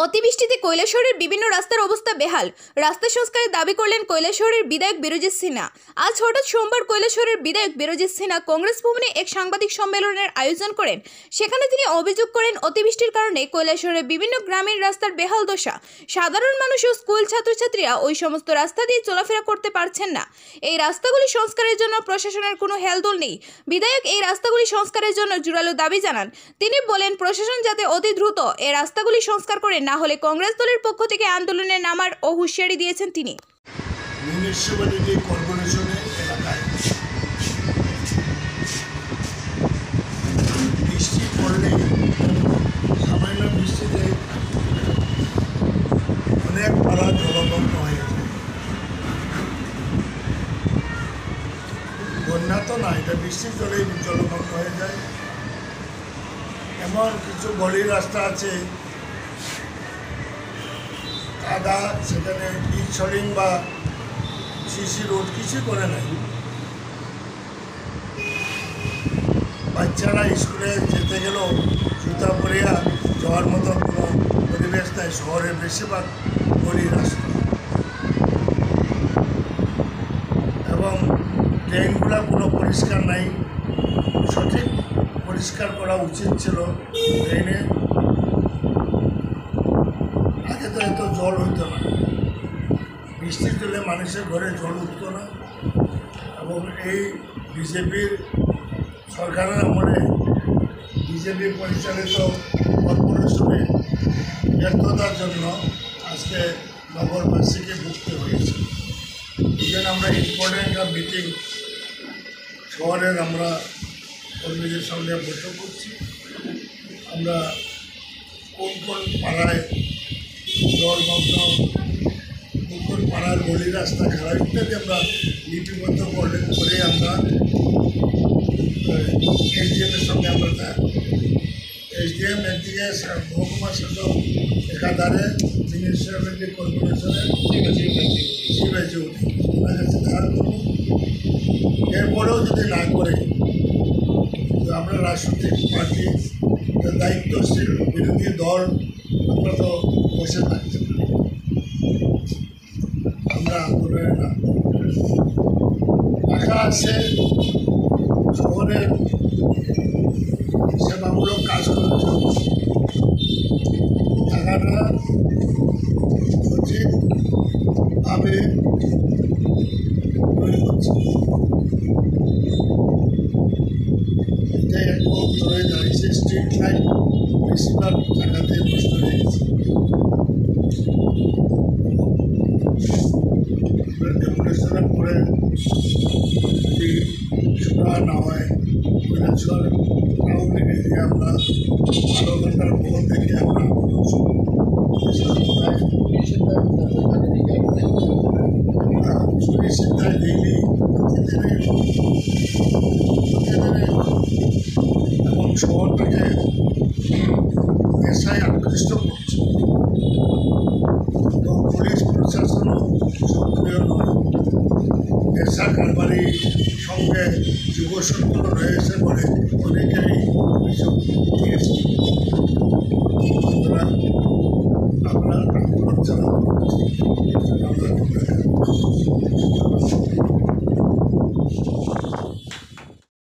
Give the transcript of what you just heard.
অতিবৃষ্টিতে কৈলাসহরের বিভিন্ন রাস্তার অবস্থা বেহাল। রাস্তা সংস্কারের দাবি করলেন কৈলাসহরের বিধায়ক বিরজিৎ সিনহা। আজ হঠাৎ সোমবার কৈলাসহরের বিধায়ক বিরজিৎ সিনহা কংগ্রেস ভবনে এক সাংবাদিক সম্মেলনের আয়োজন করেন। সেখানে তিনি অভিযোগ করেন, অতিবৃষ্টির কারণে কৈলাসহরের বিভিন্ন গ্রামের রাস্তার বেহাল দশা। সাধারণ মানুষ ও স্কুল ছাত্রছাত্রীরা ওই সমস্ত রাস্তা দিয়ে চলাফেরা করতে পারছেন না। এই রাস্তাগুলি সংস্কারের জন্য প্রশাসনের কোনো হেলদোল নেই। বিধায়ক এই রাস্তাগুলি সংস্কারের জন্য জোরালো দাবি জানান। তিনি বলেন, প্রশাসন যাতে অতি দ্রুত এই রাস্তাগুলি সংস্কার করে, না হলে কংগ্রেস দলের পক্ষ থেকে আন্দোলনে নামার ও হুঁশিয়ারি দিয়েছেন তিনি। মিউনিসিপ্যালিটি কর্পোরেশনের এলাকায় বৃষ্টি পড়লে, সামান্য বৃষ্টিতে অনেক পাড়া জলমগ্ন হয়ে যায়। বন্যা তো না, এটা বৃষ্টির জলেই জলমগ্ন হয়ে যায়। এমন কিছু গলির রাস্তা আছে কাদা, সেখানে পিচলিং বা সিসি রোড কিছু করে নাই। বাচ্চারা স্কুলে যেতে গেলেও জুতা পরিয়া যাওয়ার মতো কোনো পরিবেশ নাই। শহরের বেশিরভাগ গলির রাস্তা এবং ড্রেনগুলো কোনো পরিষ্কার নাই। সঠিক পরিষ্কার করা উচিত ছিল ড্রেনে। আগে তো এত জল হইতো না, বৃষ্টির জলে মানুষের ঘরে জল উঠত না। এবং এই বিজেপির সরকারের আমলে বিজেপি পরিচালিত কর্পোরেশনে ব্যর্থতার জন্য আজকে নগরবাসীকে ভুগতে হয়েছে। এই জন্য আমরা ইম্পর্টেন্ট একটা মিটিং শহরের আমরা কর্মীদের সঙ্গে বৈঠক করছি। আমরা কোন কোন পাড়ায় জলমগ্ন, কোন পাড়ার গলি রাস্তা খারাপ ইত্যাদি আমরা লিপিবদ্ধ করে আমরা এসডিএমের সঙ্গে আমরা এসডিএম একদিকে মহকুমা শাসক একাধারে মিউনিসিপ্যালিটি কর্পোরেশনের ওনার কাছে ধার করব। এরপরেও যদি না করে, তো আমরা রাজনৈতিক পার্টি দায়িত্বশীল বিরোধী দল আমরা তো বসে থাকছি না, আমরা আন্দোলনে নাম টাকা আছে শহরের সেবামূলক কাজ করার জন্য। টাকাটা সঠিকভাবে তৈরি করছে, এটাই একদম ধরে দাঁড়িয়েছে। স্ট্রিট লাইট বেশিরভাগ টাকাতে নষ্ট হয়ে গেছে। ডেমোনেশনের পরে যদি সুরা না হয়, কৈলাসহর টাউনে গেলে আমরা 12 ঘন্টার পর থেকে আমরা সিদ্ধায় ডেইলি এবং শহরটাকে নেশায় আকৃষ্ট করছে। এবং পুলিশ প্রশাসনও সক্রিয় নয়। নেশা কারবারির সঙ্গে যুবশক্তি রয়েছে বলে